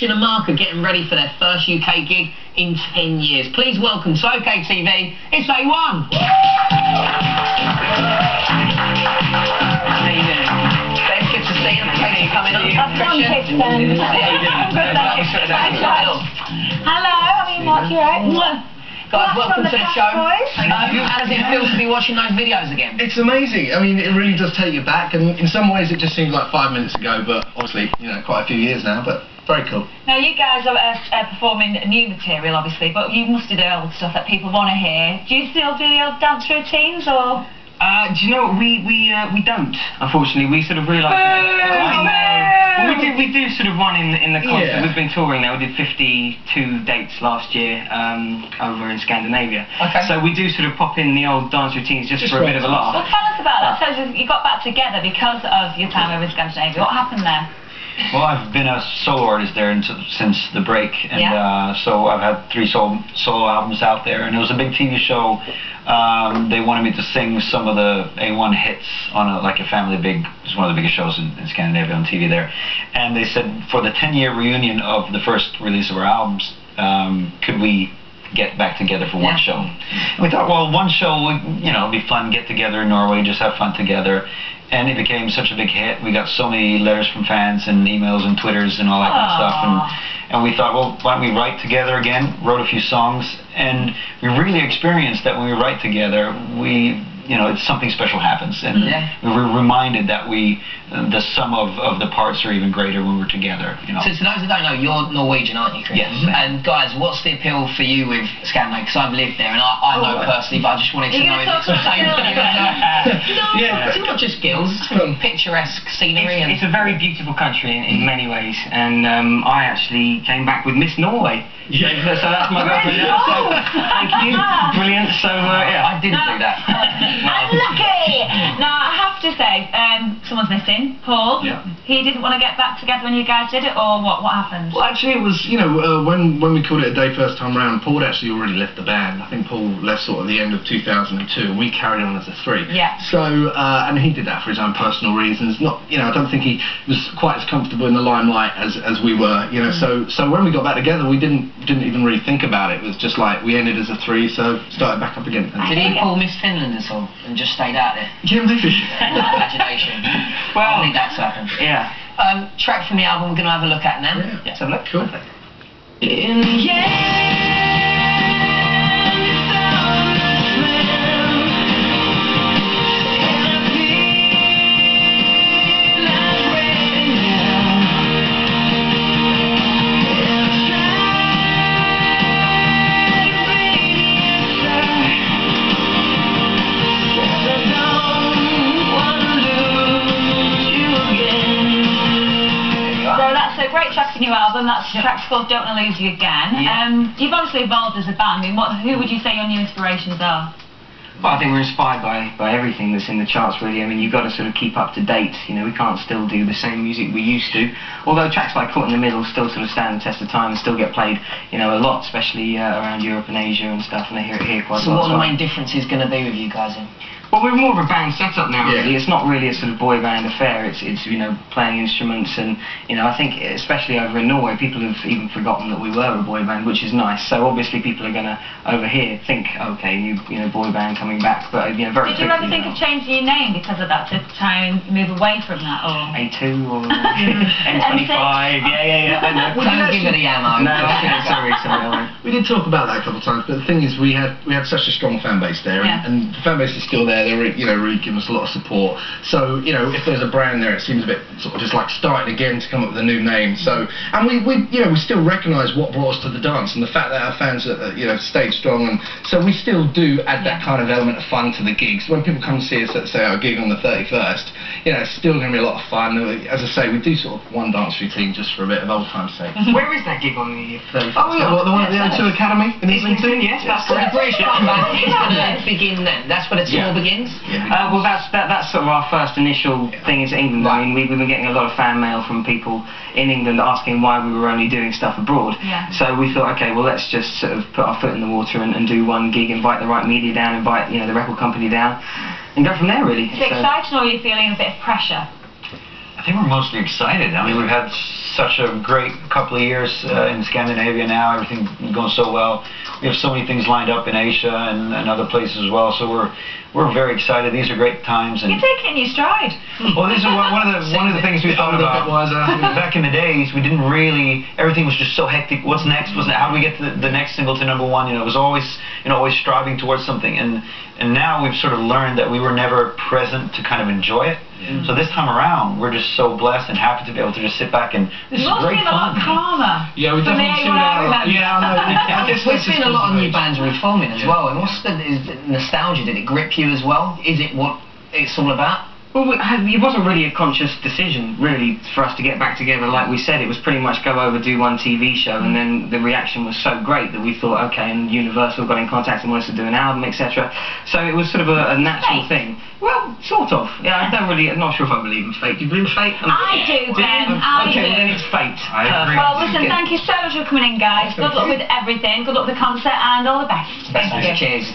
Christian and Mark are getting ready for their first UK gig in 10 years. Please welcome to OK TV, it's A1. How you doing? It's good to see you. Thanks for coming on. Christian. Hello, Mark, you right? Guys, welcome to the show. How does it feel to be watching those videos again? It's amazing. I mean, it really does take you back, and in some ways it just seems like 5 minutes ago, but obviously, you know, quite a few years now, but very cool. Now, you guys are performing new material, obviously, but you must do the old stuff that people want to hear. Do you still do the old dance routines, or...? Do you know what, we don't, unfortunately. We sort of realised... We do sort of one in the concert. Yeah. We've been touring now. We did 52 dates last year over in Scandinavia. Okay. So we do sort of pop in the old dance routines just for a bit of a laugh. Well, tell us about that. So you got back together because of your time over in Scandinavia. What happened there? Well, I've been a solo artist there since the break, and so I've had 3 solo albums out there, and it was a big TV show. They wanted me to sing some of the A1 hits on it was one of the biggest shows in Scandinavia on TV there, and they said for the 10-year reunion of the first release of our albums, could we get back together for one show? And we thought, well, one show would, you know, be fun, get together in Norway, just have fun together. And it became such a big hit. We got so many letters from fans and emails and Twitters and all that kind of stuff. And we thought, well, why don't we write together again? Wrote a few songs, and we really experienced that when we write together, it's something special happens, and we were reminded that the sum of the parts are even greater when we're together. You know. So to those that don't know, you're Norwegian, aren't you, Chris? Yes. And guys, what's the appeal for you with Scandinavia? Because I've lived there, and I know personally, but I just wanted to know if it's the same for you. It's not just gills, it's picturesque scenery. It's a very beautiful country in many ways, and I actually came back with Miss Norway. Yeah. So that's my girlfriend now, so thank you. Brilliant. So I didn't do that. Unlucky! Now, I have to say, someone's missing. Paul. Yeah. He didn't want to get back together when you guys did it, or what happened? Well, actually, it was, when we called it a day first time round, Paul had actually already left the band. I think Paul left sort of the end of 2002, and we carried on as a 3. Yeah. So, and he did that for his own personal reasons. Not, I don't think he was quite as comfortable in the limelight as we were, So when we got back together, we didn't even really think about it. It was just like we ended as a 3, so started back up again. Did he pull Miss Finland at all and just stayed out there? Yeah, maybe. Imagination. Well, I think that's happened. Yeah. Track from the album we're going to have a look at now. Yeah. Let's have a look. Cool. In the end. So great track for your new album. That's track's called Don't Wanna Lose You Again. Yeah. You've obviously evolved as a band. I mean, who would you say your new inspirations are? Well, I think we're inspired by everything that's in the charts, really. I mean, you've got to sort of keep up to date. We can't still do the same music we used to. Although tracks like Caught in the Middle still sort of stand the test of time and still get played, a lot, especially around Europe and Asia and stuff, and I hear it here quite a lot. So what are the main differences going to be with you guys then? Well, we're more of a band setup now, really. It's not really a sort of boy band affair. It's playing instruments, and I think especially over in Norway, people have even forgotten that we were a boy band, which is nice. So obviously people are going to over here think, okay, new boy band coming back, but very quickly. Did you ever think of changing your name because of that to try and move away from that, or A2 or M25? Yeah. Don't give it a ammo. No, sorry. We did talk about that a couple of times, but the thing is, we had such a strong fan base there, and the fan base is still there. They're really giving us a lot of support. So if there's a brand there, it seems a bit sort of just like starting again to come up with a new name. So, and we still recognise what brought us to the dance, and the fact that our fans stayed strong, and so we still do add that kind of element of fun to the gigs. When people come and see us at, say, our gig on the 31st, it's still going to be a lot of fun. As I say, we do sort of one dance routine just for a bit of old time's sake. Where is that gig on the 31st? Oh yeah, the one at the O2 Academy in Islington? Yes, that's the British Comeback is going to begin then. That's where the tour begins. Well, that's sort of our first initial thing into England. I mean, we've been getting a lot of fan mail from people in England asking why we were only doing stuff abroad. So we thought, okay, well, let's just sort of put our foot in the water and do one gig, invite the right media down, invite the record company down, and go from there, really. Is it exciting, or are you feeling a bit of pressure? I think we're mostly excited. I mean, we've had such a great couple of years in Scandinavia now. Everything's going so well. We have so many things lined up in Asia and other places as well. So we're very excited. These are great times. And you're taking your stride. Well, this is one of the things we thought about. Back in the days, we didn't really. Everything was just so hectic. What's next? How do we get the next single to #1? You know, it was always always striving towards something. And now we've sort of learned that we were never present to kind of enjoy it. Yeah. So this time around, we're just so blessed and happy to be able to just sit back and this is great fun. A lot calmer. Yeah, we definitely seen that a lot. Yeah, I know. We've seen a lot of new bands reforming as well. And what's the nostalgia? Did it grip you as well? Is it what it's all about? Well, it wasn't really a conscious decision, really, for us to get back together. Like we said, it was pretty much go over, do one TV show, and then the reaction was so great that we thought, okay, and Universal got in contact and wanted us to do an album, etc. So it was sort of a natural thing. Well, sort of. Yeah, I'm not sure if I believe in fate. Do you believe in fate? I do, Ben. Okay, then it's fate. I agree. Well, listen, thank you so much for coming in, guys. Good luck with everything. Good luck with the concert, and all the best. Thank you. Cheers.